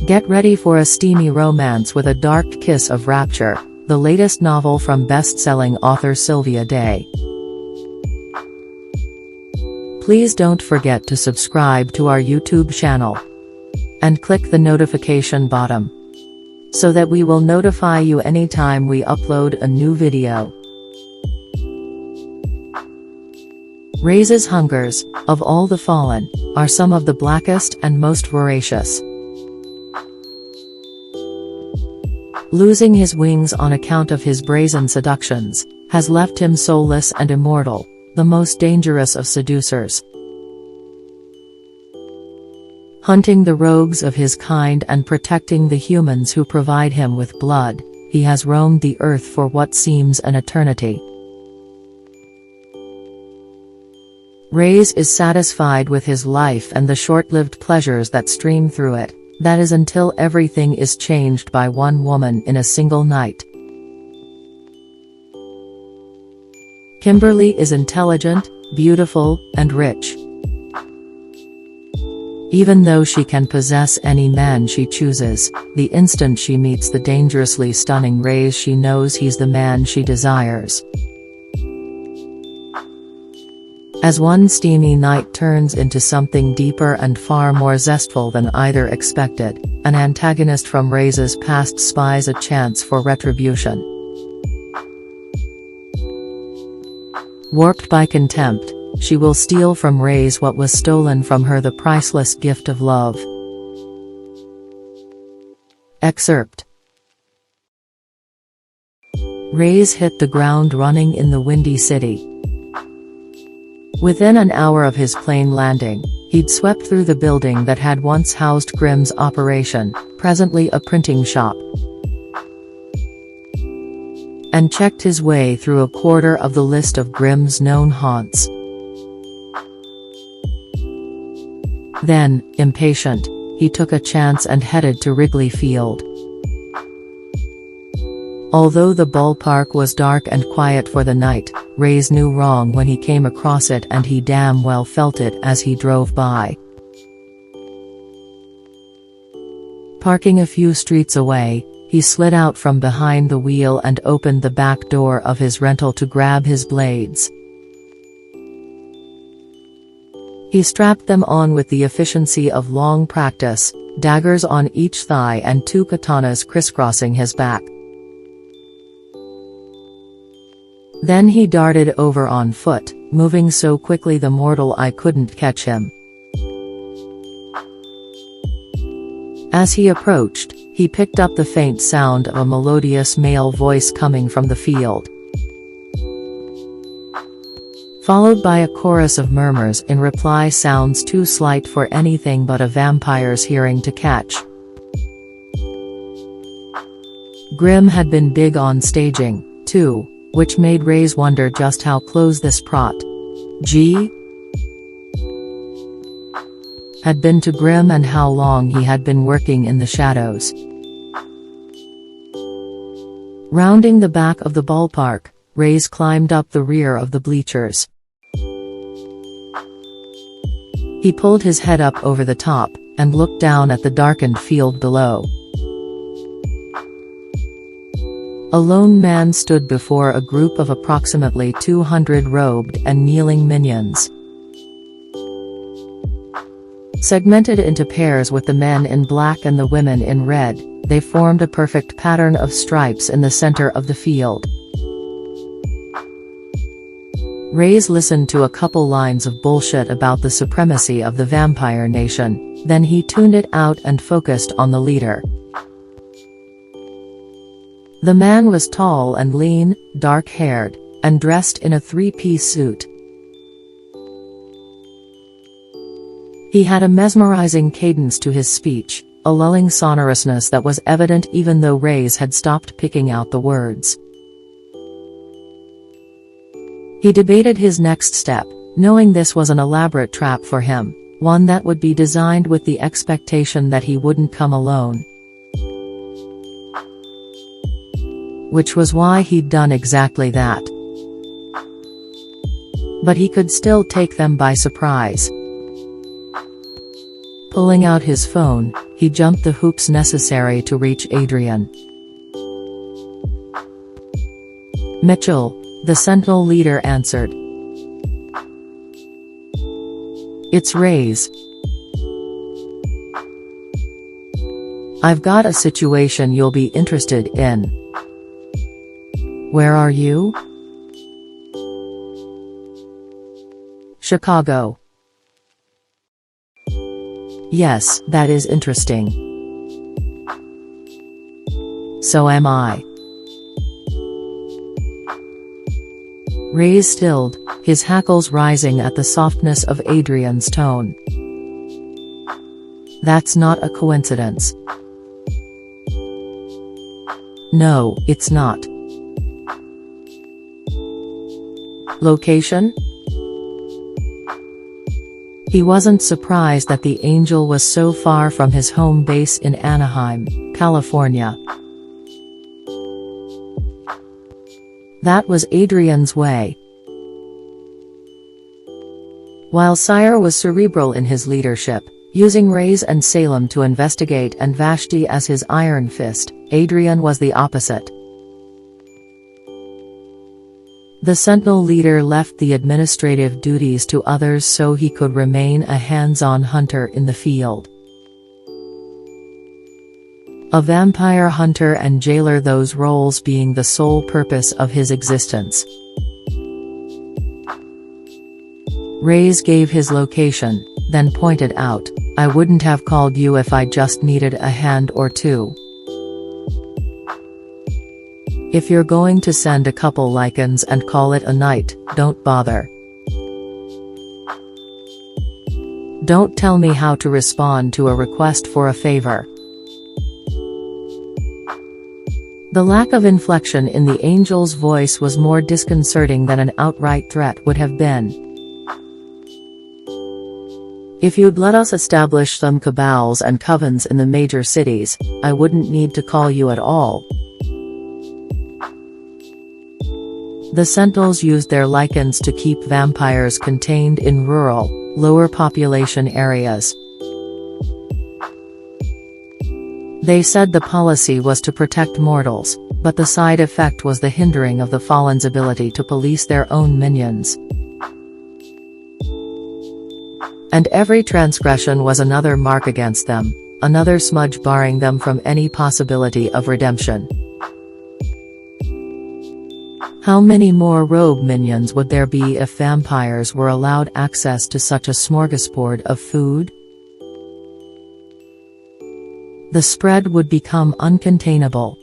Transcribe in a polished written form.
Get ready for a steamy romance with a dark kiss of Rapture, the latest novel from best-selling author Sylvia. Please don't forget to subscribe to our YouTube channel and click the notification button so that we will notify you anytime we upload a new video. Raze's hungers, of all the fallen, are some of the blackest and most voracious. Losing his wings on account of his brazen seductions has left him soulless and immortal, the most dangerous of seducers. Hunting the rogues of his kind and protecting the humans who provide him with blood, he has roamed the earth for what seems an eternity. Raze is satisfied with his life and the short-lived pleasures that stream through it, that is until everything is changed by one woman in a single night. Kimberly is intelligent, beautiful, and rich. Even though she can possess any man she chooses, the instant she meets the dangerously stunning Raze, she knows he's the man she desires. As one steamy night turns into something deeper and far more zestful than either expected, an antagonist from Raze's past spies a chance for retribution. Warped by contempt, she will steal from Raze what was stolen from her, the priceless gift of love. Excerpt. Raze hit the ground running in the Windy City. Within an hour of his plane landing, he'd swept through the building that had once housed Grimm's operation, presently a printing shop, and checked his way through a quarter of the list of Grimm's known haunts. Then, impatient, he took a chance and headed to Wrigley Field. Although the ballpark was dark and quiet for the night, Raze knew wrong when he came across it, and he damn well felt it as he drove by. Parking a few streets away, he slid out from behind the wheel and opened the back door of his rental to grab his blades. He strapped them on with the efficiency of long practice, daggers on each thigh and two katanas crisscrossing his back. Then he darted over on foot, moving so quickly the mortal eye couldn't catch him. As he approached, he picked up the faint sound of a melodious male voice coming from the field, followed by a chorus of murmurs in reply, sounds too slight for anything but a vampire's hearing to catch. Grimm had been big on staging, too, which made Raze wonder just how close this had been to Grimm and how long he had been working in the shadows. Rounding the back of the ballpark, Raze climbed up the rear of the bleachers. He pulled his head up over the top, and looked down at the darkened field below. A lone man stood before a group of approximately 200 robed and kneeling minions. Segmented into pairs with the men in black and the women in red, they formed a perfect pattern of stripes in the center of the field. Raze listened to a couple lines of bullshit about the supremacy of the vampire nation, then he tuned it out and focused on the leader. The man was tall and lean, dark-haired, and dressed in a three-piece suit. He had a mesmerizing cadence to his speech, a lulling sonorousness that was evident even though Raze had stopped picking out the words. He debated his next step, knowing this was an elaborate trap for him, one that would be designed with the expectation that he wouldn't come alone. Which was why he'd done exactly that. But he could still take them by surprise. Pulling out his phone, he jumped the hoops necessary to reach Adrian. Mitchell, the Sentinel leader answered. It's Raze. I've got a situation you'll be interested in. Where are you? Chicago. Yes, that is interesting. So am I. Raze stilled, his hackles rising at the softness of Adrian's tone. That's not a coincidence. No, it's not. Location? He wasn't surprised that the angel was so far from his home base in Anaheim, California. That was Adrian's way. While Sire was cerebral in his leadership, using Raze and Salem to investigate and Vashti as his iron fist, Adrian was the opposite. The Sentinel leader left the administrative duties to others so he could remain a hands-on hunter in the field. A vampire hunter and jailer, those roles being the sole purpose of his existence. Raze gave his location, then pointed out, I wouldn't have called you if I just needed a hand or two. If you're going to send a couple lichens and call it a night, don't bother. Don't tell me how to respond to a request for a favor. The lack of inflection in the angel's voice was more disconcerting than an outright threat would have been. If you'd let us establish some cabals and covens in the major cities, I wouldn't need to call you at all. The Sentinels used their lichens to keep vampires contained in rural, lower population areas. They said the policy was to protect mortals, but the side effect was the hindering of the Fallen's ability to police their own minions. And every transgression was another mark against them, another smudge barring them from any possibility of redemption. How many more rogue minions would there be if vampires were allowed access to such a smorgasbord of food? The spread would become uncontainable.